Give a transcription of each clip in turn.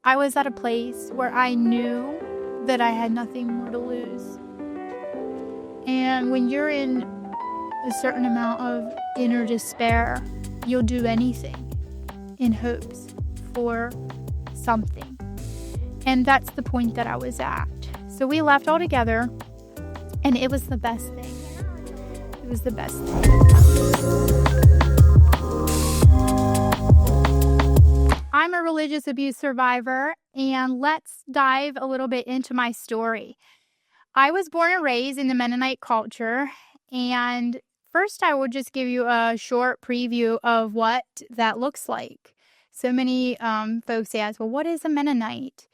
I was at a place where I knew that I had nothing more to lose. And when you're in a certain amount of inner despair, you'll do anything in hopes for something. And that's the point that I was at. So we left all together, and it was the best thing. It was the best thing. I'm a religious abuse survivor, and let's dive a little bit into my story. I was born and raised in the Mennonite culture, and first I will just give you a short preview of what that looks like. So many folks ask, well, what is a Mennonite?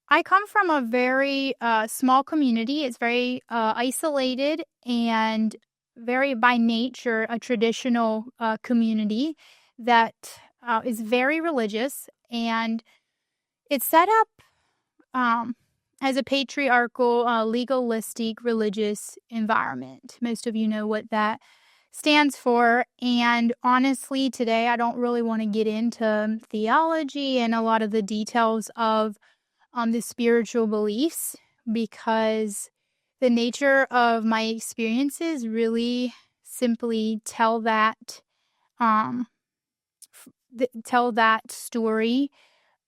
I come from a very small community. It's very isolated and very, by nature, a traditional community that is very religious, and it's set up as a patriarchal, legalistic, religious environment. Most of you know what that stands for, and honestly, today I don't really want to get into theology and a lot of the details of the spiritual beliefs, because the nature of my experiences really simply tell that story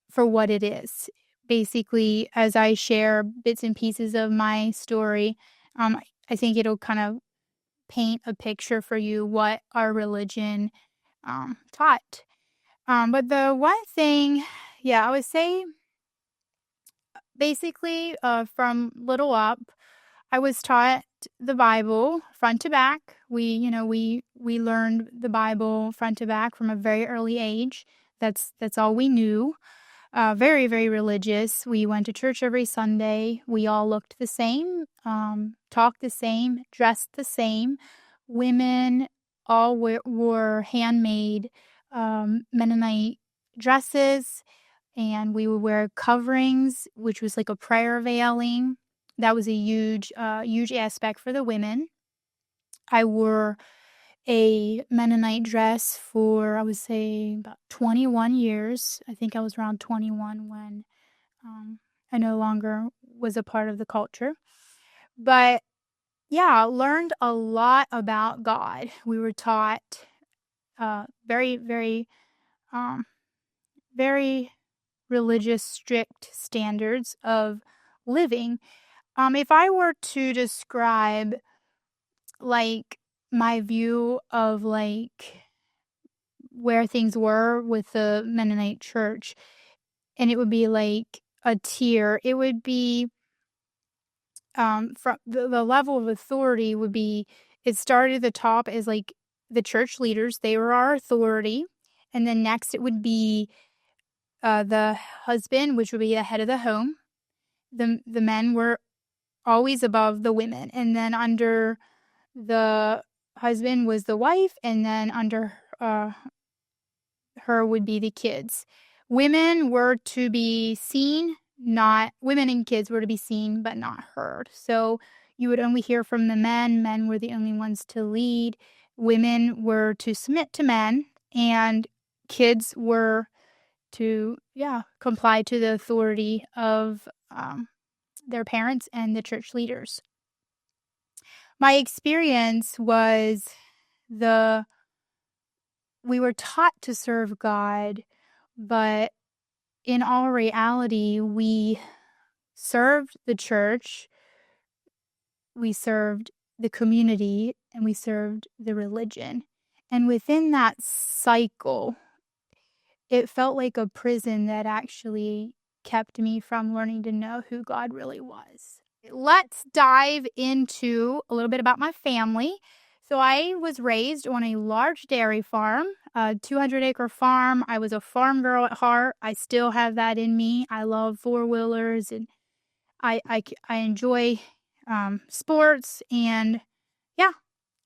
for what it is. Basically, as I share bits and pieces of my story, I think it'll kind of paint a picture for you what our religion taught. But the one thing, I would say, basically, from little up, I was taught the Bible front to back. We learned the Bible front to back from a very early age. That's all we knew. Very, very religious. We went to church every Sunday. We all looked the same, talked the same, dressed the same. Women all wore handmade Mennonite dresses, and we would wear coverings, which was like a prayer veiling. That was a huge aspect for the women. I wore a Mennonite dress for, I would say, about 21 years. I think I was around 21 when I no longer was a part of the culture. But I learned a lot about God. We were taught very, very, very religious, strict standards of living. If I were to describe, like, my view of, like, where things were with the Mennonite church, and it would be like a tier, it would be from the level of authority would be, it started at the top as like the church leaders. They were our authority. And then next it would be the husband, which would be the head of the home. The men were always above the women. And then under the husband was the wife, and then under her would be the kids. Women were to be seen, women and kids were to be seen but not heard. So you would only hear from the men. Men were the only ones to lead. Women were to submit to men, and kids were to comply to the authority of their parents and the church leaders. My experience was we were taught to serve God, but in all reality, we served the church, we served the community, and we served the religion. And within that cycle, it felt like a prison that actually kept me from learning to know who God really was. Let's dive into a little bit about my family. So I was raised on a large dairy farm, a 200-acre farm. I was a farm girl at heart. I still have that in me. I love four-wheelers, and I enjoy sports, and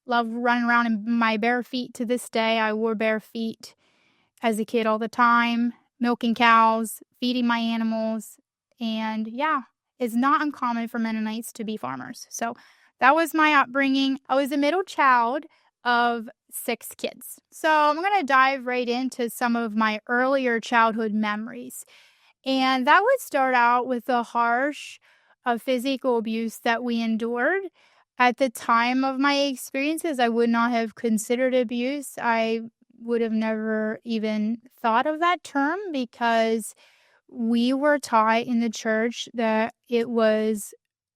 love running around in my bare feet to this day. I wore bare feet as a kid all the time, milking cows, feeding my animals, and it's not uncommon for Mennonites to be farmers. So that was my upbringing. I was a middle child of 6 kids. So I'm going to dive right into some of my earlier childhood memories. And that would start out with the harsh physical abuse that we endured. At the time of my experiences, I would not have considered abuse. I would have never even thought of that term because we were taught in the church that it was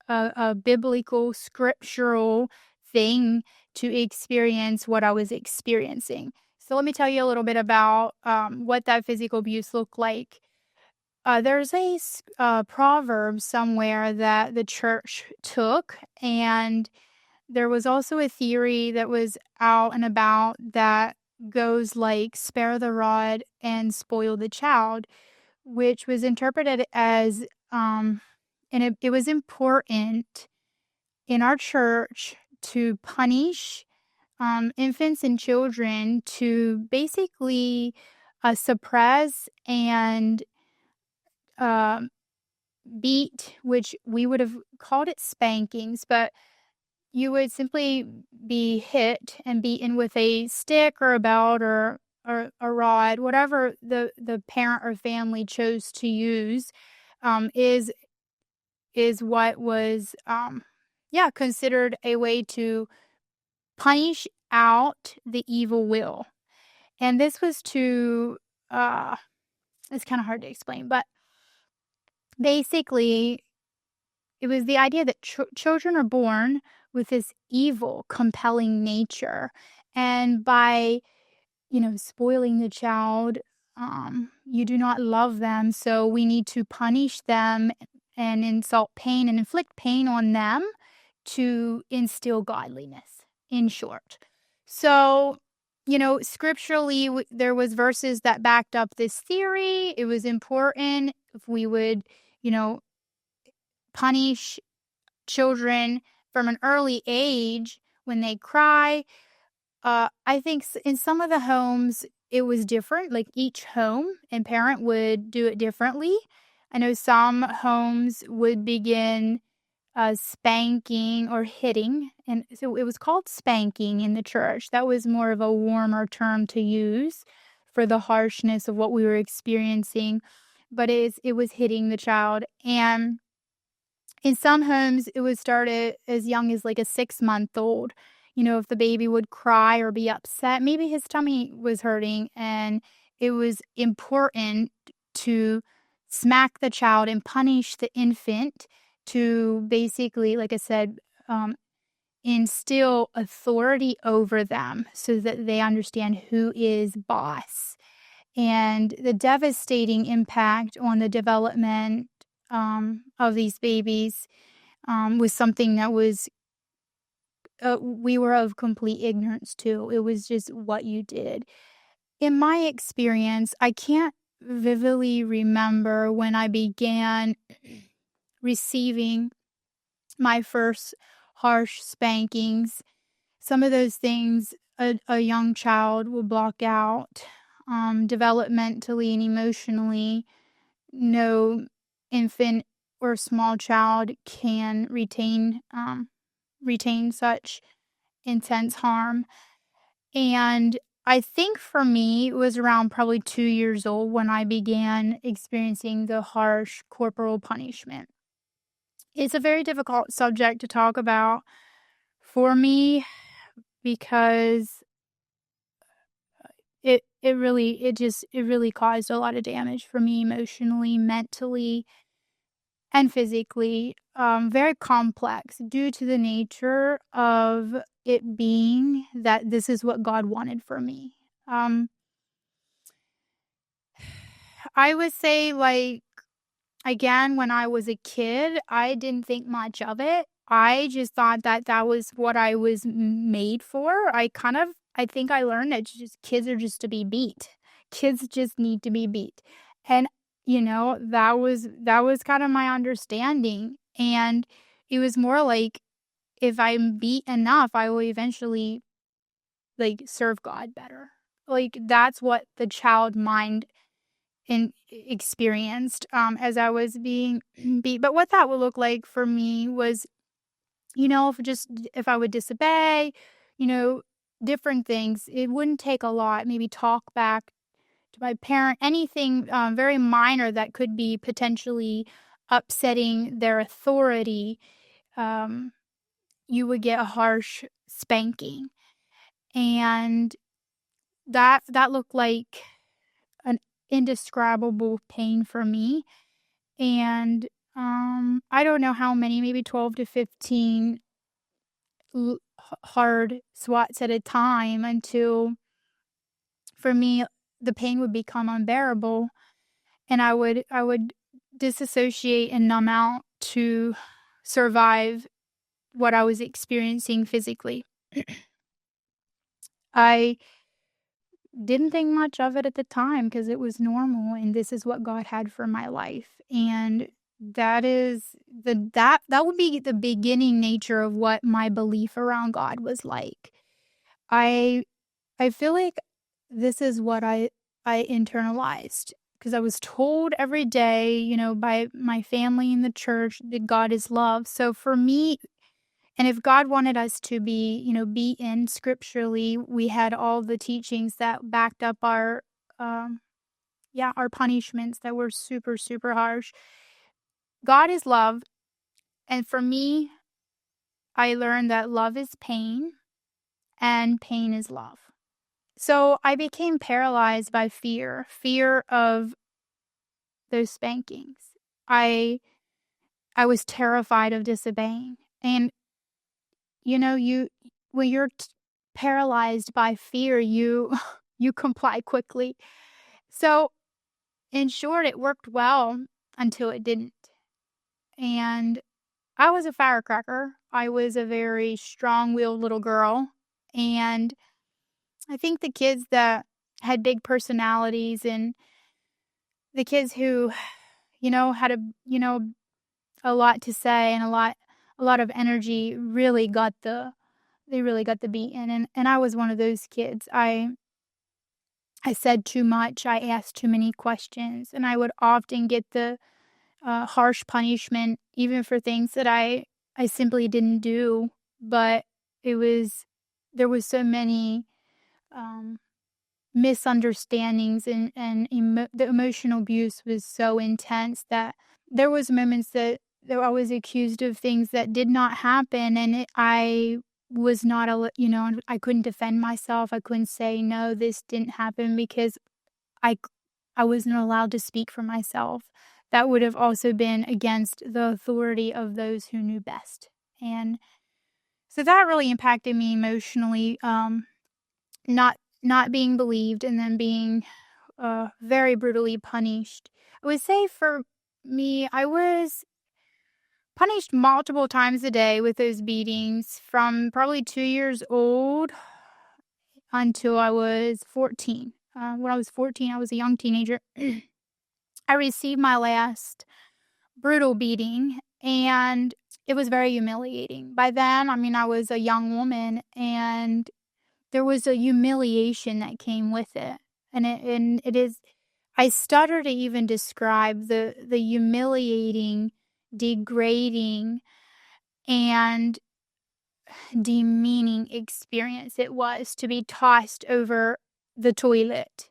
a biblical, scriptural thing to experience what I was experiencing. So let me tell you a little bit about what that physical abuse looked like. There's a proverb somewhere that the church took, and there was also a theory that was out and about that goes like, spare the rod and spoil the child, which was interpreted as, and it was important in our church to punish infants and children, to basically suppress and um, beat, which we would have called it spankings, but you would simply be hit and beaten with a stick or a belt or a rod, whatever the parent or family chose to use, is what was considered a way to punish out the evil will. And this was to it's kind of hard to explain, but basically it was the idea that children are born with this evil, compelling nature. And by, spoiling the child, you do not love them. So we need to punish them and insult pain and inflict pain on them to instill godliness, in short. So, scripturally, there was verses that backed up this theory. It was important if we would, punish children from an early age when they cry. I think in some of the homes it was different. Like each home and parent would do it differently. I know some homes would begin spanking or hitting, and so it was called spanking in the church. That was more of a warmer term to use for the harshness of what we were experiencing, but it was hitting the child. And in some homes, it would start as young as like a 6-month-old. If the baby would cry or be upset, maybe his tummy was hurting, and it was important to smack the child and punish the infant to basically, like I said, instill authority over them so that they understand who is boss. And the devastating impact on the development of these babies was something that was we were of complete ignorance to. It was just what you did. In my experience, I can't vividly remember when I began receiving my first harsh spankings. Some of those things a young child will block out developmentally and emotionally. No infant or small child can retain such intense harm. And I think for me, it was around probably 2 years old when I began experiencing the harsh corporal punishment. It's a very difficult subject to talk about for me because it really caused a lot of damage for me emotionally, mentally, and physically. Very complex due to the nature of it being that this is what God wanted for me. I would say, like, again, when I was a kid, I didn't think much of it. I just thought that that was what I was made for. I think I learned that just kids are just to be beat. Kids just need to be beat. And that was kind of my understanding. And it was more like, if I'm beat enough, I will eventually like serve God better. Like that's what the child mind experienced as I was being beat. But what that would look like for me was, if I would disobey, you know, different things. It wouldn't take a lot. Maybe talk back my parent, anything very minor that could be potentially upsetting their authority, you would get a harsh spanking. And that looked like an indescribable pain for me. And I don't know how many, maybe 12 to 15 hard swats at a time until, for me, the pain would become unbearable, and I would disassociate and numb out to survive what I was experiencing physically. I didn't think much of it at the time because it was normal, and this is what God had for my life. And that would be the beginning nature of what my belief around God was like. I feel like this is what I internalized, because I was told every day, by my family in the church, that God is love. So for me, and if God wanted us to be in scripturally, we had all the teachings that backed up our punishments that were super, super harsh. God is love. And for me, I learned that love is pain and pain is love. So I became paralyzed by fear of those spankings. I was terrified of disobeying. And when you're paralyzed by fear, you you comply quickly. So in short, it worked well until it didn't. And I was a firecracker. I was a very strong-willed little girl. And I think the kids that had big personalities, and the kids who, had a lot to say and a lot of energy, really got the beating. And I was one of those kids. I said too much. I asked too many questions, and I would often get the harsh punishment, even for things that I simply didn't do. But there was so many misunderstandings, and the emotional abuse was so intense that there was moments that I was accused of things that did not happen, and I was not I couldn't defend myself. I couldn't say, no, this didn't happen, because I wasn't allowed to speak for myself. That would have also been against the authority of those who knew best. And so that really impacted me emotionally, not being believed, and then being very brutally punished. I would say for me, I was punished multiple times a day with those beatings from probably 2 years old until I was 14. When I was 14, I was a young teenager. I received my last brutal beating, and it was very humiliating. By then, I was a young woman, and there was a humiliation that came with it. And it is, I stutter to even describe the humiliating, degrading, and demeaning experience it was to be tossed over the toilet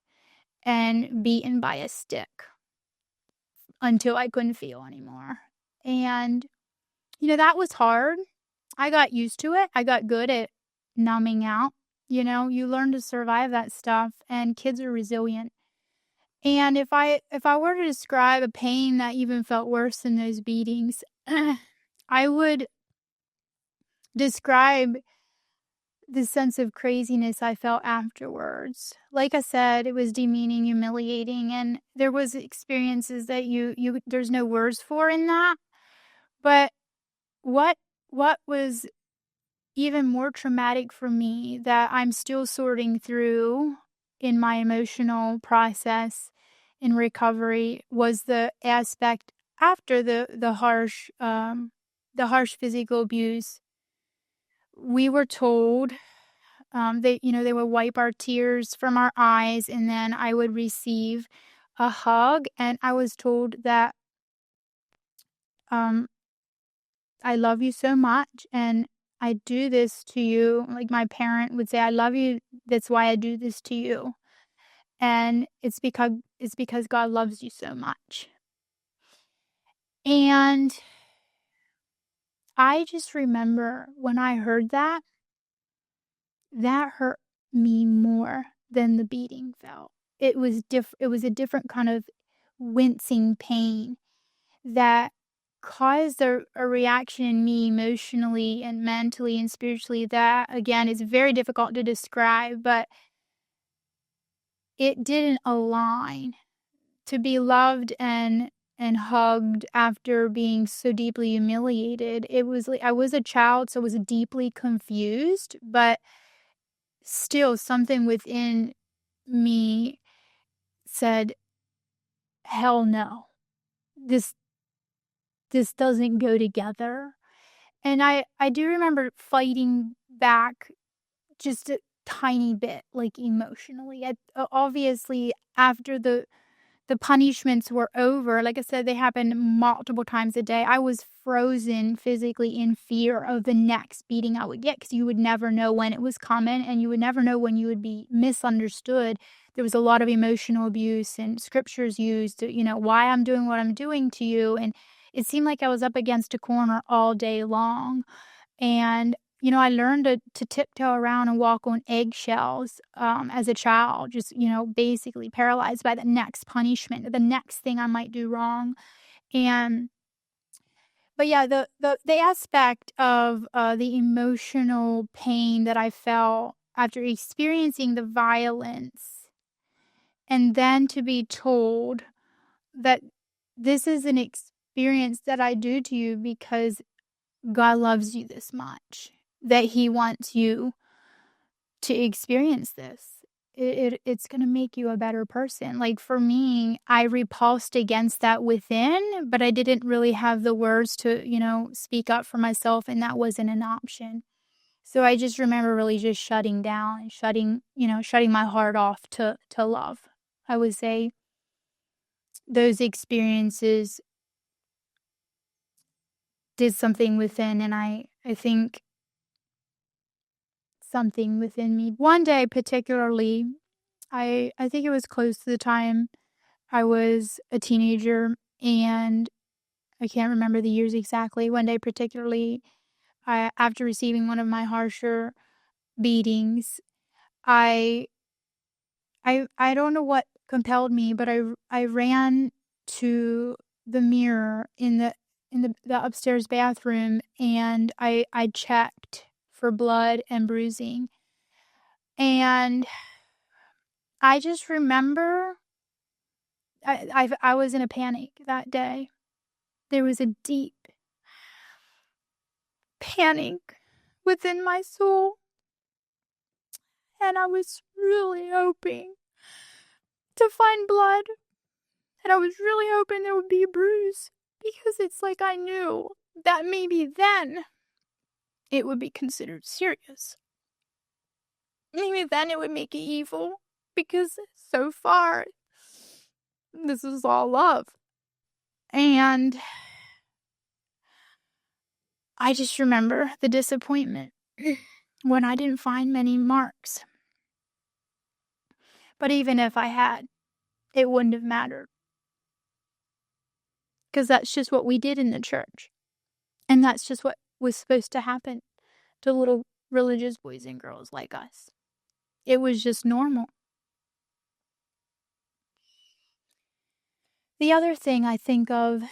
and beaten by a stick until I couldn't feel anymore. And, that was hard. I got used to it. I got good at numbing out. You learn to survive that stuff, and kids are resilient. And if I were to describe a pain that even felt worse than those beatings, I would describe the sense of craziness I felt afterwards. Like I said, it was demeaning, humiliating, and there was experiences that there's no words for in that. But what was even more traumatic for me, that I'm still sorting through in my emotional process in recovery, was the aspect after the harsh physical abuse. We were told they would wipe our tears from our eyes, and then I would receive a hug, and I was told that I love you so much, and I do this to you. Like my parent would say, I love you, that's why I do this to you. And it's because God loves you so much. And I just remember when I heard that hurt me more than the beating felt. It was a different kind of wincing pain that caused a reaction in me emotionally and mentally and spiritually that, again, is very difficult to describe, but it didn't align. To be loved and hugged after being so deeply humiliated, it was like I was a child, so I was deeply confused, but still something within me said, "Hell no. This doesn't go together." And I do remember fighting back just a tiny bit, like, emotionally. Obviously, after the punishments were over, like I said, they happened multiple times a day. I was frozen physically in fear of the next beating I would get because you would never know when it was coming, and you would never know when you would be misunderstood. There was a lot of emotional abuse and scriptures used, why I'm doing what I'm doing to you, and it seemed like I was up against a corner all day long. And, I learned to tiptoe around and walk on eggshells, as a child, just, basically paralyzed by the next punishment, the next thing I might do wrong. And but yeah, the aspect of, the emotional pain that I felt after experiencing the violence, and then to be told that this is an experience that I do to you because God loves you this much, that He wants you to experience this. It's gonna make you a better person. Like, for me, I repulsed against that within, but I didn't really have the words to, speak up for myself, and that wasn't an option. So I just remember really just shutting down and shutting my heart off to love. I would say those experiences did something within, and I think something within me. One day particularly, I think it was close to the time I was a teenager, and I can't remember the years exactly. One day particularly, after receiving one of my harsher beatings, I I don't know what compelled me, but I ran to the mirror in the upstairs bathroom, and I checked for blood and bruising. And I just remember I was in a panic that day. There was a deep panic within my soul, and I was really hoping to find blood, and I was really hoping there would be a bruise, because it's like I knew that maybe then it would be considered serious. Maybe then it would make it evil, because so far this is all love. And I just remember the disappointment when I didn't find many marks. But even if I had, it wouldn't have mattered, because that's just what we did in the church. And that's just what was supposed to happen to little religious boys and girls like us. It was just normal. The other thing I think of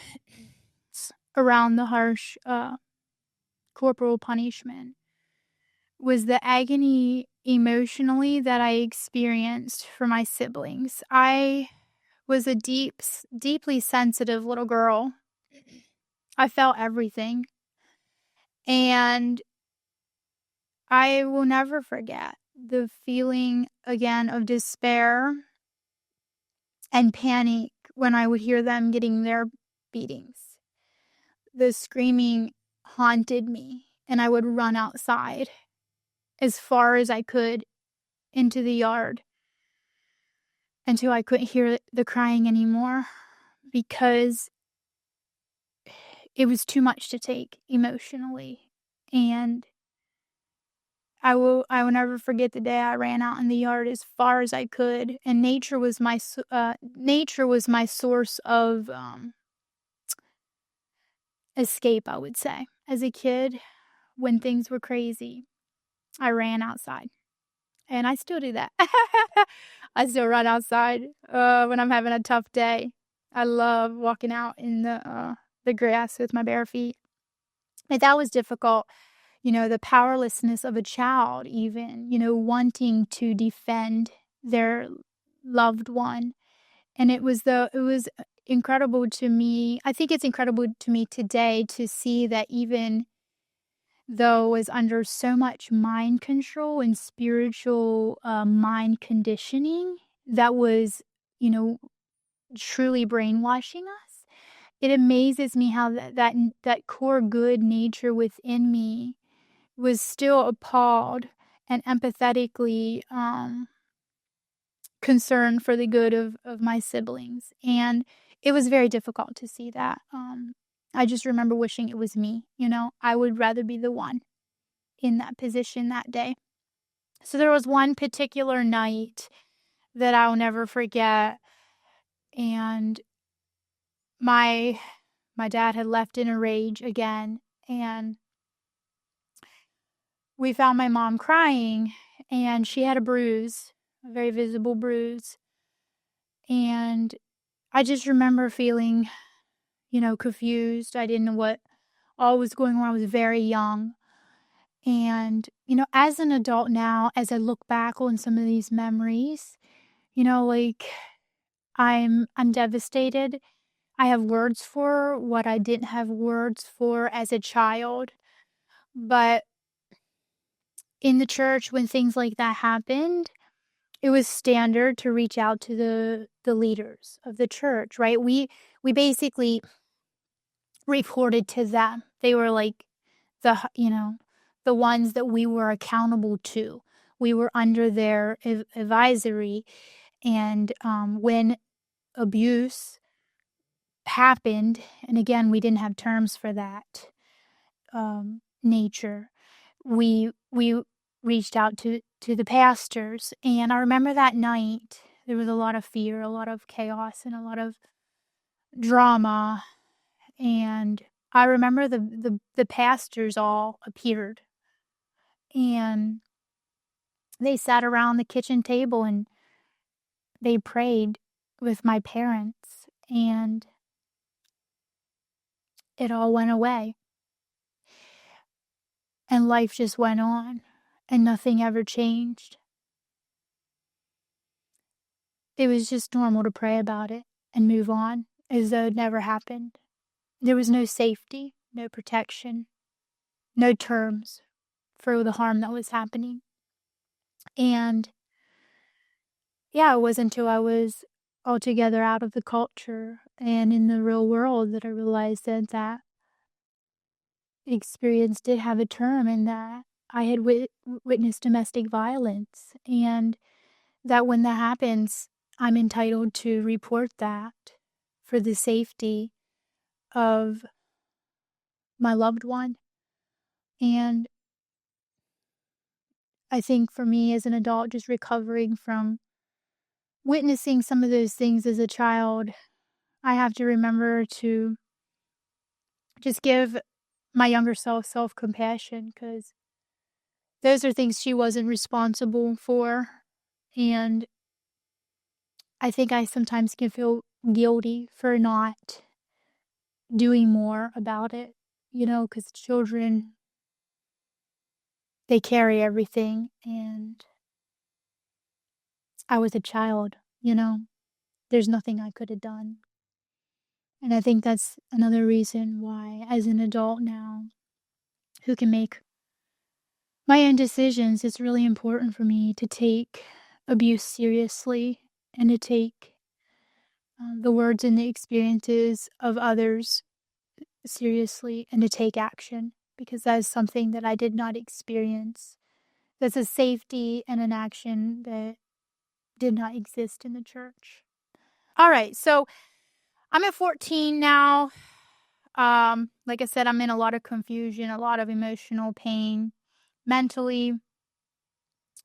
around the harsh corporal punishment was the agony emotionally that I experienced for my siblings. I was a deeply sensitive little girl. I felt everything. And I will never forget the feeling again of despair and panic when I would hear them getting their beatings. The screaming haunted me, and I would run outside as far as I could into the yard until I couldn't hear the crying anymore, because it was too much to take emotionally. And I will never forget the day I ran out in the yard as far as I could, and nature was my source of escape, I would say. As a kid, when things were crazy, I ran outside. And I still do that. I still run outside when I'm having a tough day. I love walking out in the grass with my bare feet. But that was difficult. The powerlessness of a child, even, wanting to defend their loved one. And it was incredible to me. I think it's incredible to me today to see that even though I was under so much mind control and spiritual mind conditioning that was, you know, truly brainwashing us, it amazes me how that core good nature within me was still appalled and empathetically concerned for the good of my siblings. And it was very difficult to see that. I just remember wishing it was me. I would rather be the one in that position that day. So there was one particular night that I'll never forget, and my dad had left in a rage again, and we found my mom crying, and she had a bruise, a very visible bruise. And I just remember feeling, confused. I didn't know what all was going on. I was very young. And, as an adult now, as I look back on some of these memories, like I'm devastated. I have words for what I didn't have words for as a child. But in the church, when things like that happened, it was standard to reach out to the leaders of the church, right? We basically reported to them. They were like the ones that we were accountable to. We were under their advisory, and when abuse happened, and again, we didn't have terms for that nature. We reached out to the pastors, and I remember that night there was a lot of fear, a lot of chaos, and a lot of drama. And I remember the pastors all appeared, and they sat around the kitchen table and they prayed with my parents, and it all went away. And life just went on, and nothing ever changed. It was just normal to pray about it and move on as though it never happened. There was no safety, no protection, no terms for the harm that was happening. And yeah, it wasn't until I was altogether out of the culture and in the real world that I realized that experience did have a term, and that I had witnessed domestic violence, and that when that happens, I'm entitled to report that for the safety of my loved one. And I think for me as an adult, just recovering from witnessing some of those things as a child, I have to remember to just give my younger self-compassion, because those are things she wasn't responsible for. And I think I sometimes can feel guilty for not doing more about it, because children, they carry everything. And I was a child, there's nothing I could have done. And I think that's another reason why, as an adult now, who can make my own decisions, it's really important for me to take abuse seriously, and to take the words and the experiences of others seriously, and to take action, because that is something that I did not experience. That's a safety and an action that did not exist in the church. All right, so I'm at 14 now. Like I said, I'm in a lot of confusion, a lot of emotional pain, mentally,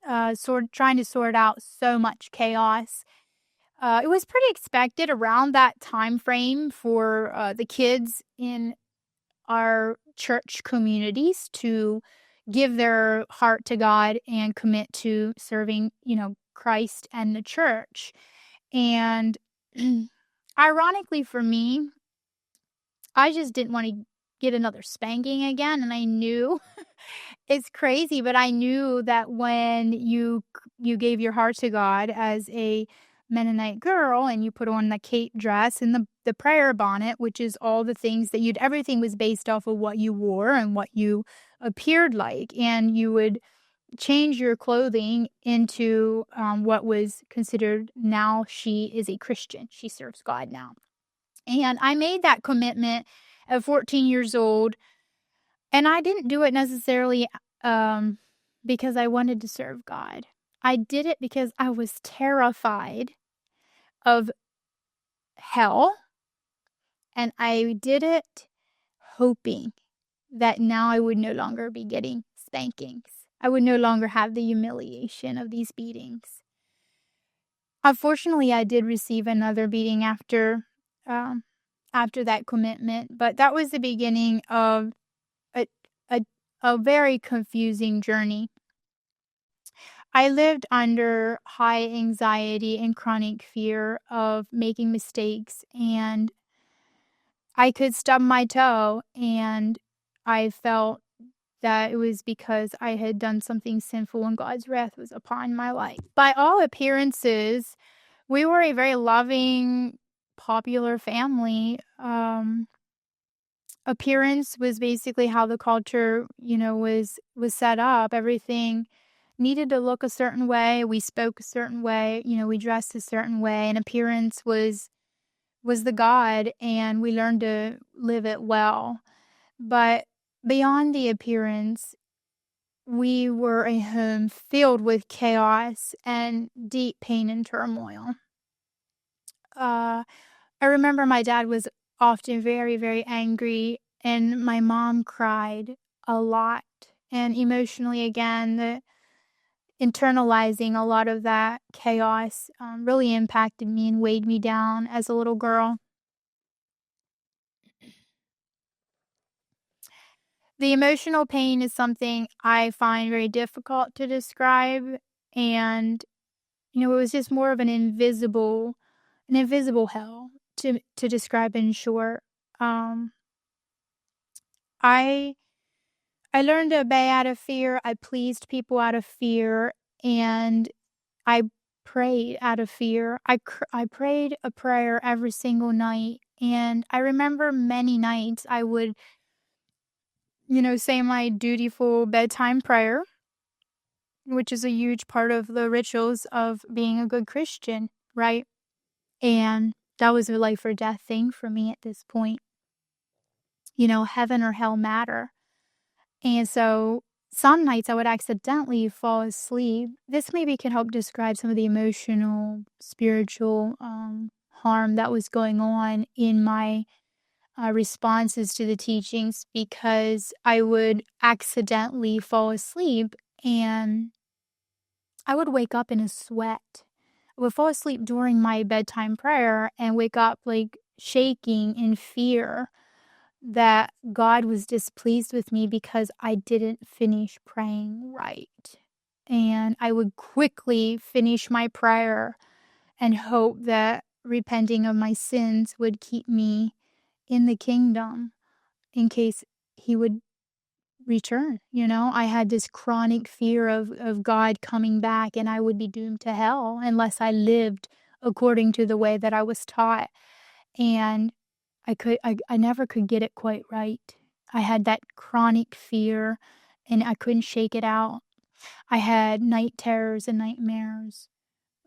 trying to sort out so much chaos. It was pretty expected around that time frame for the kids in our church communities to give their heart to God and commit to serving, Christ and the church. And ironically for me, I just didn't want to get another spanking again. And I knew it's crazy, but I knew that when you gave your heart to God as a Mennonite girl and you put on the cape dress and the prayer bonnet, which is all the things that everything was based off of what you wore and what you appeared like. And you would change your clothing into what was considered, now she is a Christian. She serves God now. And I made that commitment at 14 years old. And I didn't do it necessarily because I wanted to serve God. I did it because I was terrified of hell. And I did it hoping that now I would no longer be getting spankings. I would no longer have the humiliation of these beatings. Unfortunately, I did receive another beating after that commitment, but that was the beginning of a, a very confusing journey. I lived under high anxiety and chronic fear of making mistakes, and I could stub my toe, and I felt that it was because I had done something sinful and God's wrath was upon my life. By all appearances, we were a very loving, popular family. Appearance was basically how the culture, was set up. Everything needed to look a certain way. We spoke a certain way. We dressed a certain way, and appearance was the God, and we learned to live it well. But beyond the appearance, we were a home filled with chaos and deep pain and turmoil. I remember my dad was often very, very angry, and my mom cried a lot. And emotionally, again, internalizing a lot of that chaos really impacted me and weighed me down as a little girl. The emotional pain is something I find very difficult to describe, and it was just more of an invisible hell to describe in short. I I learned to obey out of fear. I pleased people out of fear, and I prayed out of fear. I prayed a prayer every single night, and I remember many nights I would, say my dutiful bedtime prayer, which is a huge part of the rituals of being a good Christian, right? And that was a life or death thing for me at this point. Heaven or hell matter. And so some nights I would accidentally fall asleep. This maybe can help describe some of the emotional, spiritual harm that was going on in my responses to the teachings, because I would accidentally fall asleep and I would wake up in a sweat. I would fall asleep during my bedtime prayer and wake up like shaking in fear that God was displeased with me because I didn't finish praying right. And I would quickly finish my prayer and hope that repenting of my sins would keep me in the kingdom in case he would return. I had this chronic fear of God coming back, and I would be doomed to hell unless I lived according to the way that I was taught. And I never could get it quite right. I had that chronic fear, and I couldn't shake it out. I had night terrors and nightmares,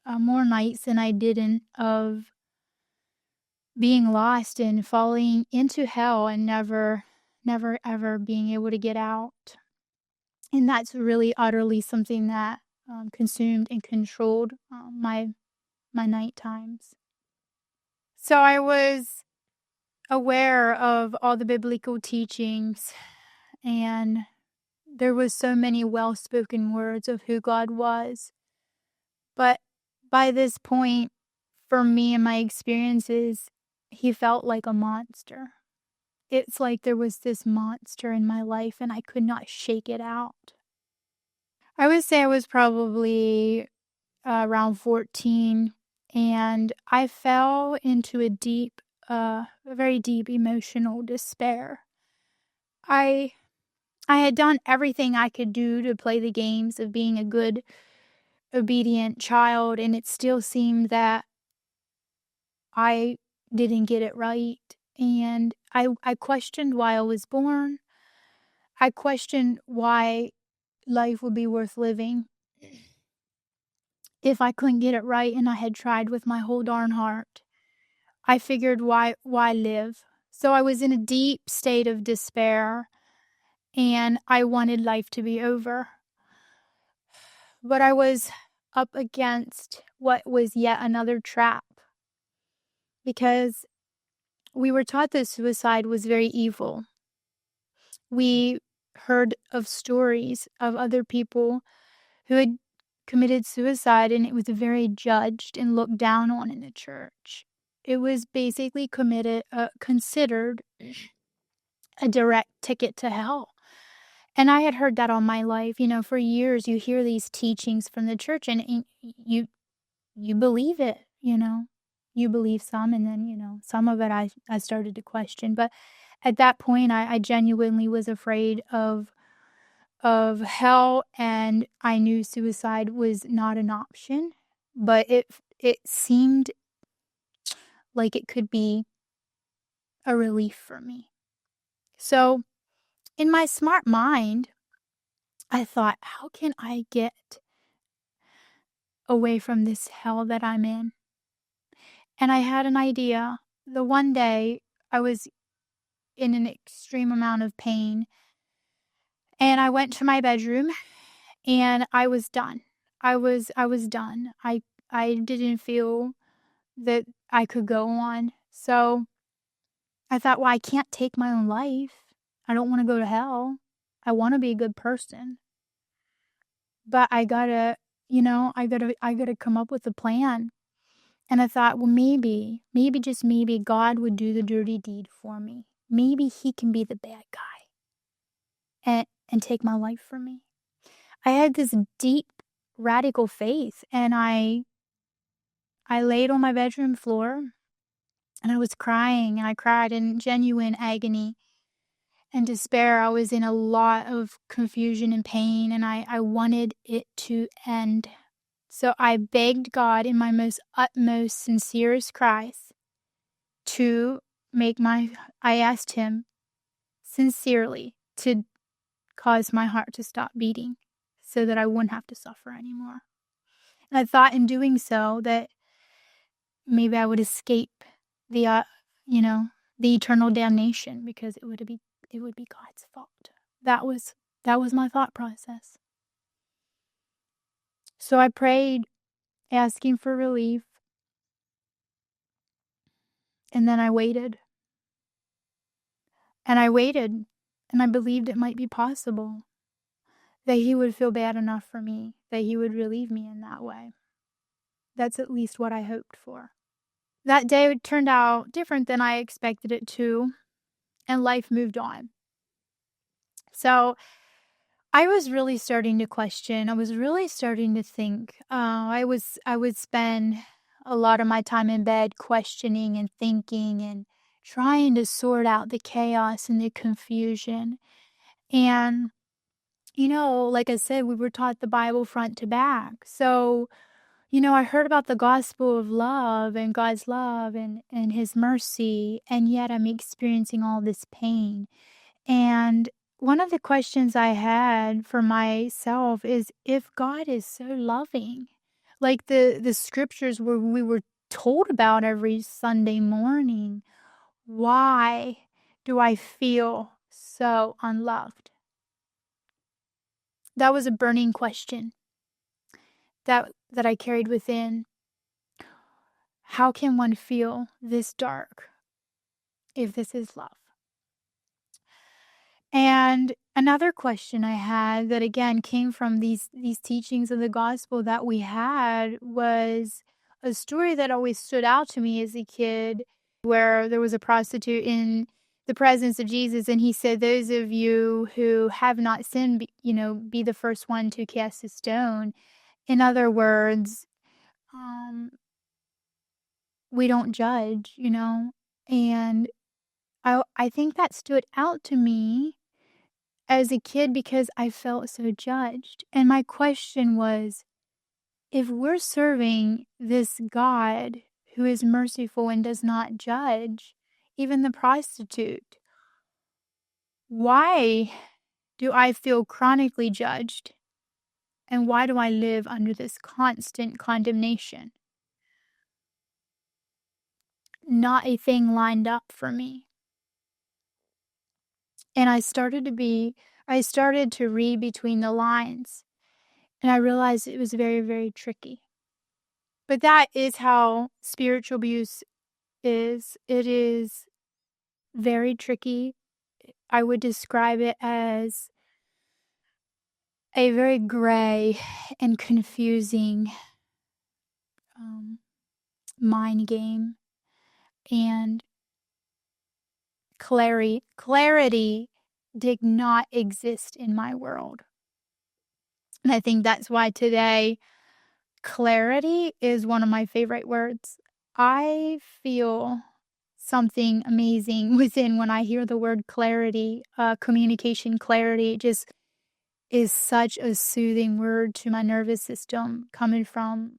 more nights than I didn't, of being lost and falling into hell and never ever being able to get out. And that's really utterly something that consumed and controlled my night times. So I was aware of all the biblical teachings and There was so many well-spoken words of who God was. But by this point, for me and my experiences, he felt like a monster. It's like there was this monster in my life and I could not shake it out. I would say I was probably around 14, and I fell into a very deep emotional despair. I had done everything I could do to play the games of being a good, obedient child, and it still seemed that I didn't get it right. And I questioned why I was born. I questioned why life would be worth living if I couldn't get it right and I had tried with my whole darn heart. I figured why live? So I was in a deep state of despair and I wanted life to be over. But I was up against what was yet another trap, because we were taught that suicide was very evil. We heard of stories of other people who had committed suicide, and it was very judged and looked down on in the church. It was basically considered a direct ticket to hell. And I had heard that all my life. For years you hear these teachings from the church and you believe it. You believe some, and then, some of it I started to question. But at that point, I genuinely was afraid of hell, and I knew suicide was not an option, but it seemed like it could be a relief for me. So, in my smart mind, I thought, how can I get away from this hell that I'm in? And I had an idea. The one day I was in an extreme amount of pain, and I went to my bedroom and I was done. I was done. I didn't feel that I could go on. So I thought, well, I can't take my own life. I don't want to go to hell. I want to be a good person. But I gotta, I gotta come up with a plan. And I thought, well, maybe, just maybe God would do the dirty deed for me. Maybe he can be the bad guy and take my life from me. I had this deep, radical faith, and I laid on my bedroom floor and I was crying, and I cried in genuine agony and despair. I was in a lot of confusion and pain, and I wanted it to end. So I begged God in my most utmost, sincerest cries to I asked him sincerely to cause my heart to stop beating so that I wouldn't have to suffer anymore. And I thought in doing so that maybe I would escape the, the eternal damnation, because it would be God's fault. That was my thought process. So I prayed, asking for relief, and then I waited. And I waited, and I believed it might be possible that he would feel bad enough for me, that he would relieve me in that way. That's at least what I hoped for. That day turned out different than I expected it to, and life moved on. So I was really starting to question. I was really starting to think. I would spend a lot of my time in bed questioning and thinking and trying to sort out the chaos and the confusion. And, like I said, we were taught the Bible front to back. So, I heard about the gospel of love and God's love and his mercy, and yet I'm experiencing all this pain. And one of the questions I had for myself is, if God is so loving, like the scriptures where we were told about every Sunday morning, why do I feel so unloved? That was a burning question that I carried within. How can one feel this dark if this is love? And Another question I had that again came from these teachings of the gospel that we had was a story that always stood out to me as a kid, where there was a prostitute in the presence of Jesus, and he said, "Those of you who have not sinned, be the first one to cast a stone." In other words, um, we don't judge, and I think that stood out to me as a kid because I felt so judged. And my question was, if we're serving this God who is merciful and does not judge, even the prostitute, why do I feel chronically judged? And why do I live under this constant condemnation? Not a thing lined up for me. And I started to read between the lines, and I realized it was very, very tricky. But that is how spiritual abuse is. It is very tricky. I would describe it as a very gray and confusing mind game. And clarity did not exist in my world. And I think that's why today clarity is one of my favorite words. I feel something amazing within when I hear the word clarity, communication clarity. It just is such a soothing word to my nervous system coming from,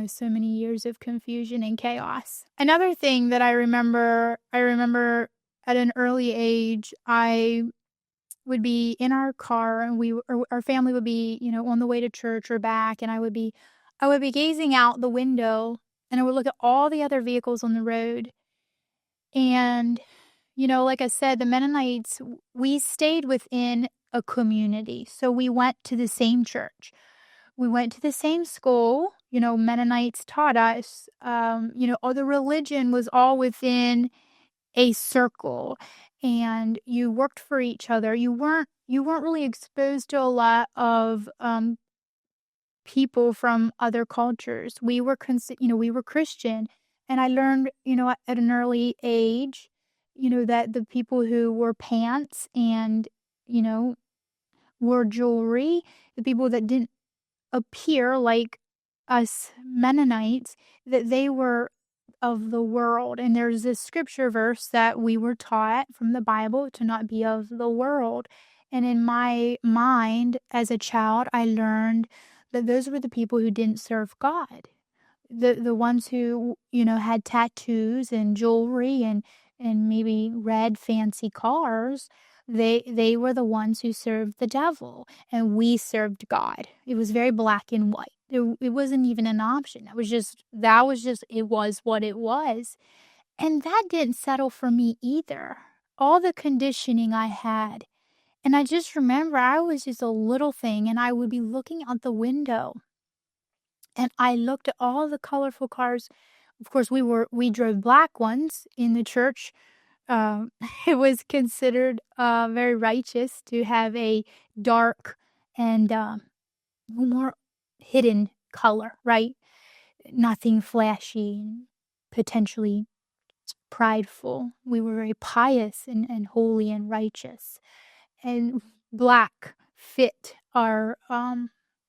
so many years of confusion and chaos. Another thing that I remember at an early age, I would be in our car and our family would be, on the way to church or back, and I would be gazing out the window and I would look at all the other vehicles on the road. And, like I said, the Mennonites, we stayed within a community. So we went to the same church. We went to the same school. Mennonites taught us, all the religion was all within a circle, and you worked for each other. You weren't really exposed to a lot of people from other cultures. We were Christian, and I learned, at an early age, that the people who wore pants and, wore jewelry, the people that didn't appear like us Mennonites, that they were of the world. And there's this scripture verse that we were taught from the Bible to not be of the world. And in my mind as a child, I learned that those were the people who didn't serve God. The ones who, had tattoos and jewelry and maybe red fancy cars, they were the ones who served the devil, and we served God. It was very black and white. It wasn't even an option. It was what it was. And that didn't settle for me either. All the conditioning I had. And I just remember I was just a little thing, and I would be looking out the window and I looked at all the colorful cars. Of course, we drove black ones in the church. Um, it was considered very righteous to have a dark and more hidden color, right? Nothing flashy and potentially prideful. We were very pious and holy and righteous. And black fit our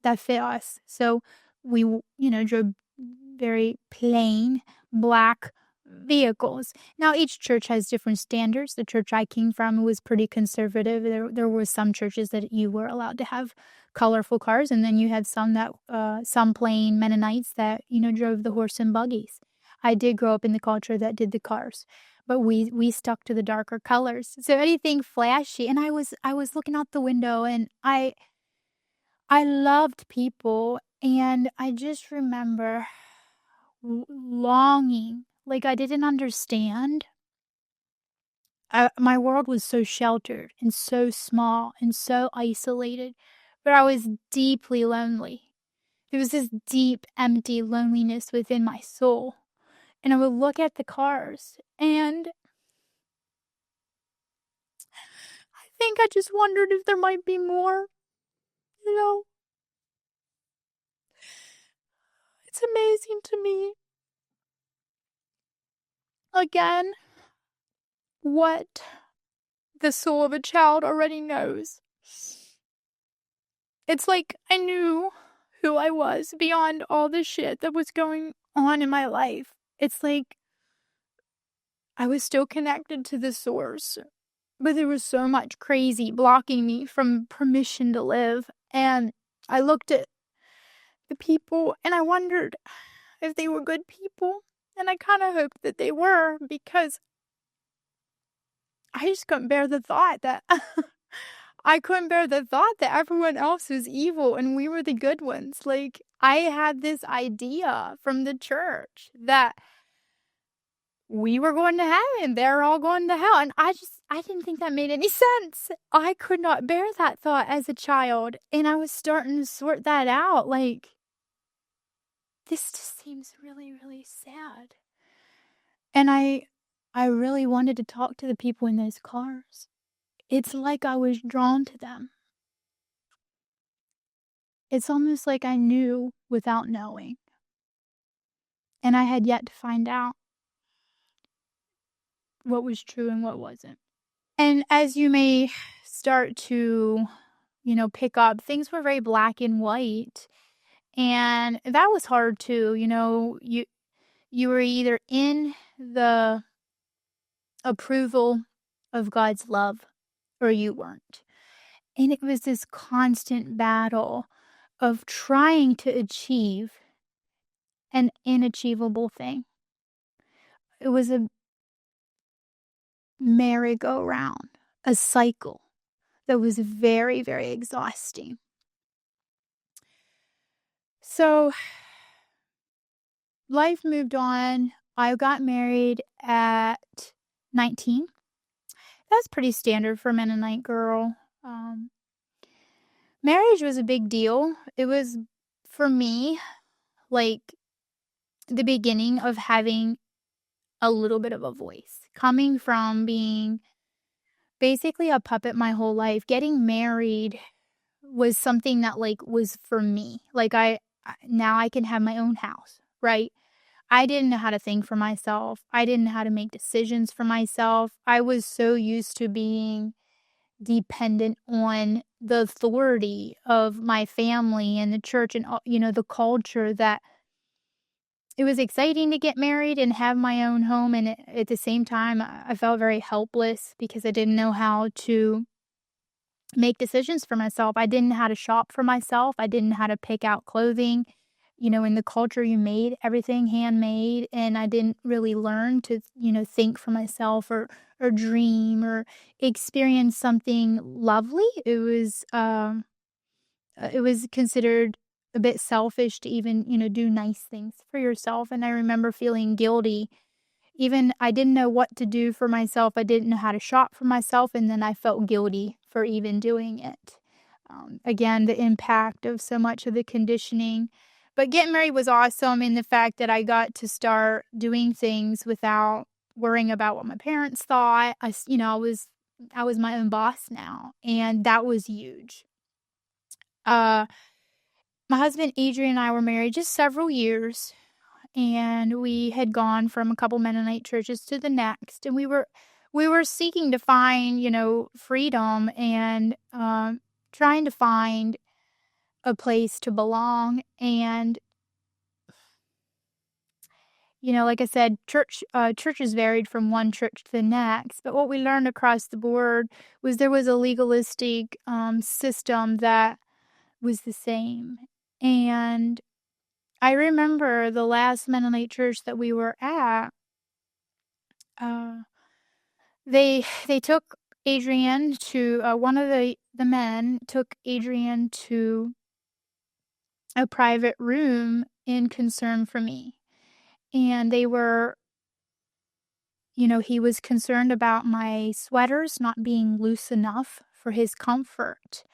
that fit us. So we drove very plain black vehicles. Now each church has different standards. The church I came from was pretty conservative. There were some churches that you were allowed to have colorful cars, and then you had some plain Mennonites that drove the horse and buggies. I did grow up in the culture that did the cars, but we stuck to the darker colors. So anything flashy, and I was looking out the window, and I loved people, and I just remember longing, like I didn't understand. My world was so sheltered and so small and so isolated, but I was deeply lonely. There was this deep, empty loneliness within my soul. And I would look at the cars, and I think I just wondered if there might be more, you know? It's amazing to me. Again, what the soul of a child already knows. It's like I knew who I was beyond all the shit that was going on in my life. It's like I was still connected to the source, but there was so much crazy blocking me from permission to live. And I looked at the people and I wondered if they were good people. And I kind of hoped that they were, because I just couldn't bear the thought that everyone else was evil and we were the good ones. Like, I had this idea from the church that we were going to heaven, they're all going to hell. And I didn't think that made any sense. I could not bear that thought as a child. And I was starting to sort that out. Like, this just seems really, really sad. And I really wanted to talk to the people in those cars. It's like I was drawn to them. It's almost like I knew without knowing. And I had yet to find out what was true and what wasn't. And as you may start to, pick up, things were very black and white. And that was hard too. You were either in the approval of God's love or you weren't. And it was this constant battle of trying to achieve an inachievable thing. It was a merry-go-round, a cycle that was very, very exhausting. So life moved on. I got married at 19. That's pretty standard for a Mennonite girl. Marriage was a big deal. It was, for me, like the beginning of having a little bit of a voice. Coming from being basically a puppet my whole life, getting married was something that, like, was for me. Like, now I can have my own house, right? I didn't know how to think for myself. I didn't know how to make decisions for myself. I was so used to being dependent on the authority of my family and the church and, the culture, that it was exciting to get married and have my own home. And at the same time, I felt very helpless because I didn't know how to make decisions for myself. I didn't know how to shop for myself. I didn't know how to pick out clothing. In the culture, you made everything handmade, and I didn't really learn to, think for myself or dream or experience something lovely. It was considered a bit selfish to even, do nice things for yourself. And I remember feeling guilty. Even I didn't know what to do for myself. I didn't know how to shop for myself, and then I felt guilty for even doing it. Again, the impact of so much of the conditioning. But getting married was awesome in the fact that I got to start doing things without worrying about what my parents thought. I was my own boss now, and that was huge. My husband Adrian and I were married just several years, and we had gone from a couple Mennonite churches to the next, and we were seeking to find, freedom and trying to find a place to belong. And like I said, churches varied from one church to the next, but what we learned across the board was there was a legalistic system that was the same. And I remember the last Mennonite church that we were at, they took Adrian to, one of the men took Adrian to a private room in concern for me. And they were, he was concerned about my sweaters not being loose enough for his comfort.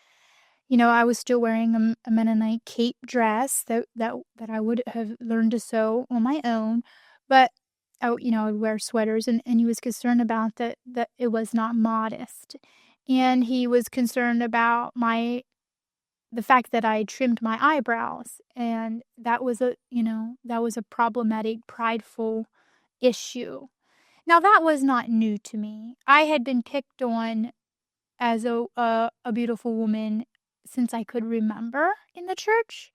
I was still wearing a Mennonite cape dress that I would have learned to sew on my own, but I would wear sweaters, and he was concerned about that it was not modest. And he was concerned about the fact that I trimmed my eyebrows, and that was a problematic, prideful issue. Now that was not new to me. I had been picked on as a beautiful woman since I could remember in the church.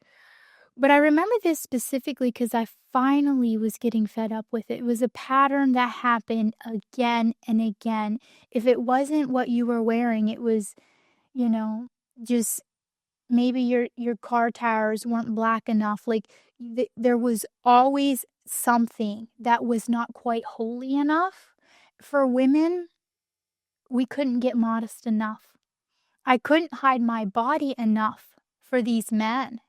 But I remember this specifically because I finally was getting fed up with it. It was a pattern that happened again and again. If it wasn't what you were wearing, it was, you know, just maybe your car tires weren't black enough. Like there was always something that was not quite holy enough. For women, we couldn't get modest enough. I couldn't hide my body enough for these men.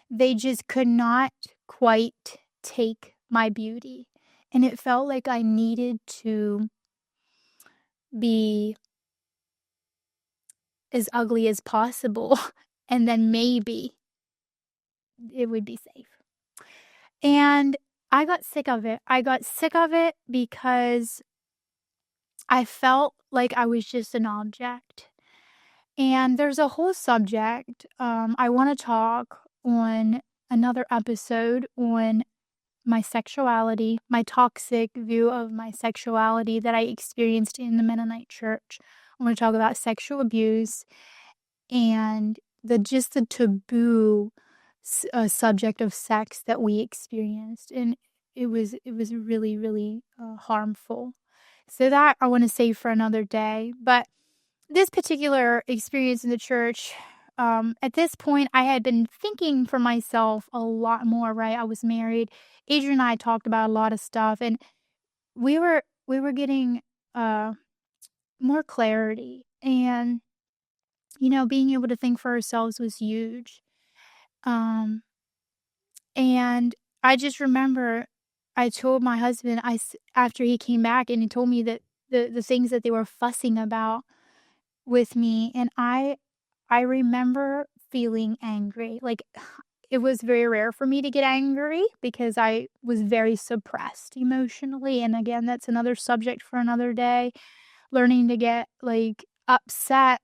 They just could not quite take my beauty. And it felt like I needed to be as ugly as possible. And then maybe it would be safe. And I got sick of it. I got sick of it because I felt like I was just an object. And there's a whole subject I want to talk on another episode on my sexuality, my toxic view of my sexuality that I experienced in the Mennonite church. I want to talk about sexual abuse and the taboo subject of sex that we experienced, and it was really, really harmful. So that I want to save for another day. But this particular experience in the church, at this point, I had been thinking for myself a lot more. Right, I was married. Adrian and I talked about a lot of stuff, and we were getting more clarity, and being able to think for ourselves was huge. Um, and I just remember I told my husband, after he came back and he told me that the things that they were fussing about with me, and I remember feeling angry. Like, it was very rare for me to get angry because I was very suppressed emotionally. And again, that's another subject for another day. Learning to get like upset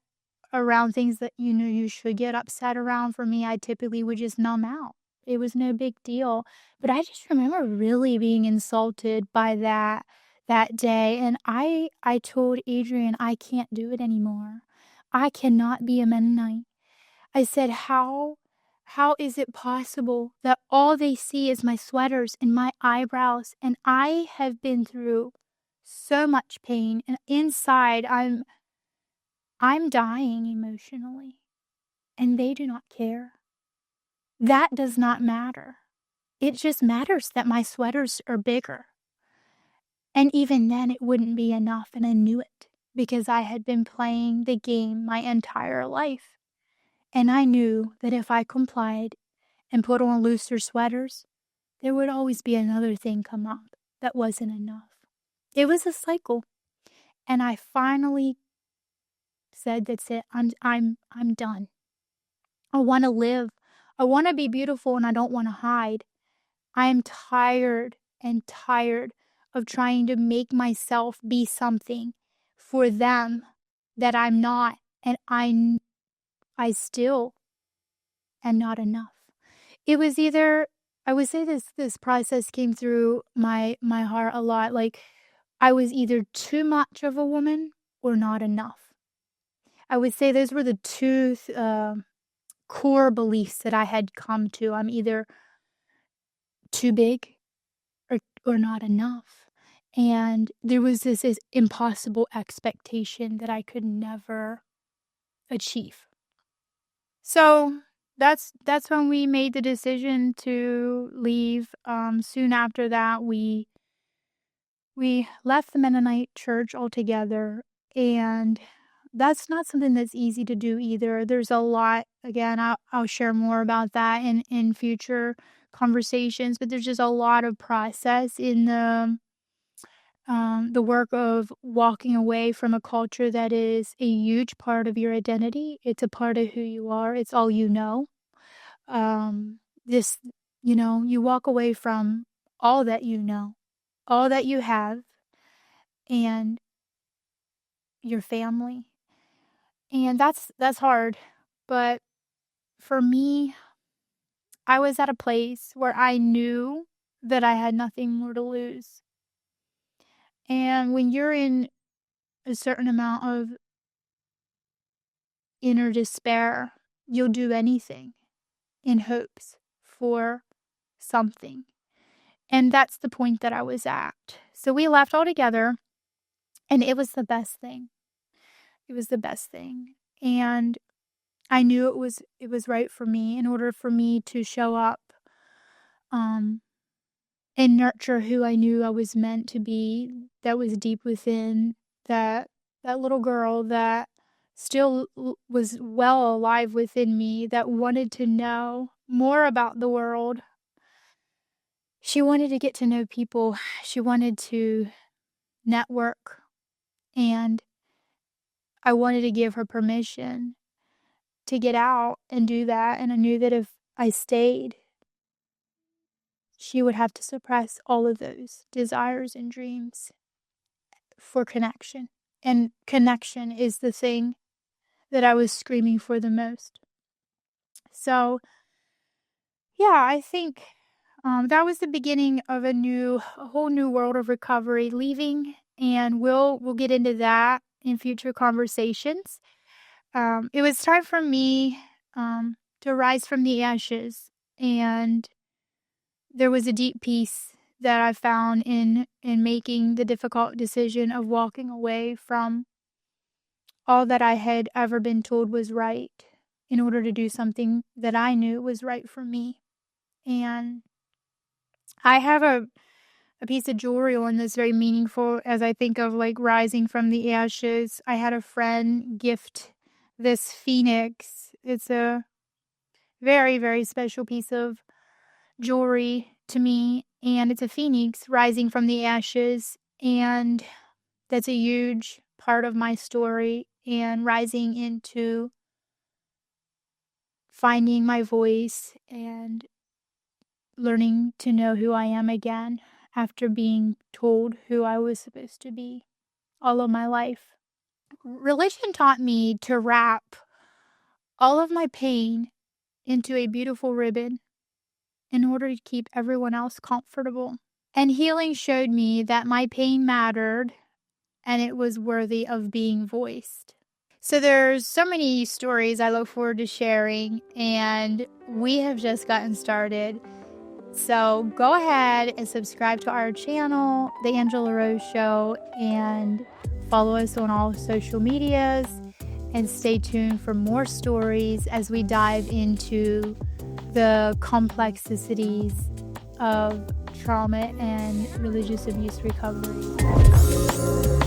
around things that you should get upset around. For me, I typically would just numb out. It was no big deal. But I just remember really being insulted by that day. And I told Adrian, I can't do it anymore. I cannot be a Mennonite. I said, how is it possible that all they see is my sweaters and my eyebrows? And I have been through so much pain, and inside I'm dying emotionally, and they do not care. That does not matter. It just matters that my sweaters are bigger. And even then, it wouldn't be enough, and I knew it because I had been playing the game my entire life. And I knew that if I complied and put on looser sweaters, there would always be another thing come up that wasn't enough. It was a cycle. And I finally said, that's it. I'm done. I want to live. I want to be beautiful, and I don't want to hide. I am tired and tired of trying to make myself be something for them that I'm not, and I still am not enough. It was either, I would say, this process came through my heart a lot. Like, I was either too much of a woman or not enough. I would say those were the two core beliefs that I had come to. I'm either too big or not enough. And there was this impossible expectation that I could never achieve. So that's when we made the decision to leave. Soon after that, we left the Mennonite church altogether, and that's not something that's easy to do either. There's a lot. Again, I'll share more about that in future conversations, but there's just a lot of process in the work of walking away from a culture that is a huge part of your identity. It's a part of who you are. It's all you know. This, you walk away from all that you know, all that you have, and your family. And that's hard. But for me, I was at a place where I knew that I had nothing more to lose. And when you're in a certain amount of inner despair, you'll do anything in hopes for something. And that's the point that I was at. So we left all together, and it was the best thing. It was the best thing. And I knew it was right for me in order for me to show up and nurture who I knew I was meant to be, that was deep within, that little girl that still was well alive within me, that wanted to know more about the world. She wanted to get to know people. She wanted to network, and I wanted to give her permission to get out and do that. And I knew that if I stayed, she would have to suppress all of those desires and dreams for connection. And connection is the thing that I was screaming for the most. So, yeah, I think that was the beginning of a whole new world of recovery, leaving, and we'll get into that in future conversations. It was time for me to rise from the ashes, and there was a deep peace that I found in making the difficult decision of walking away from all that I had ever been told was right in order to do something that I knew was right for me. And I have a piece of jewelry on that's very meaningful as I think of like rising from the ashes. I had a friend gift this phoenix. It's a very, very special piece of jewelry to me, and it's a phoenix rising from the ashes, and that's a huge part of my story, and rising into finding my voice and learning to know who I am again after being told who I was supposed to be all of my life. Religion taught me to wrap all of my pain into a beautiful ribbon in order to keep everyone else comfortable. And healing showed me that my pain mattered and it was worthy of being voiced. So there's so many stories I look forward to sharing, and we have just gotten started. So go ahead and subscribe to our channel, The Angela Rose Show, and follow us on all social medias, and stay tuned for more stories as we dive into the complexities of trauma and religious abuse recovery.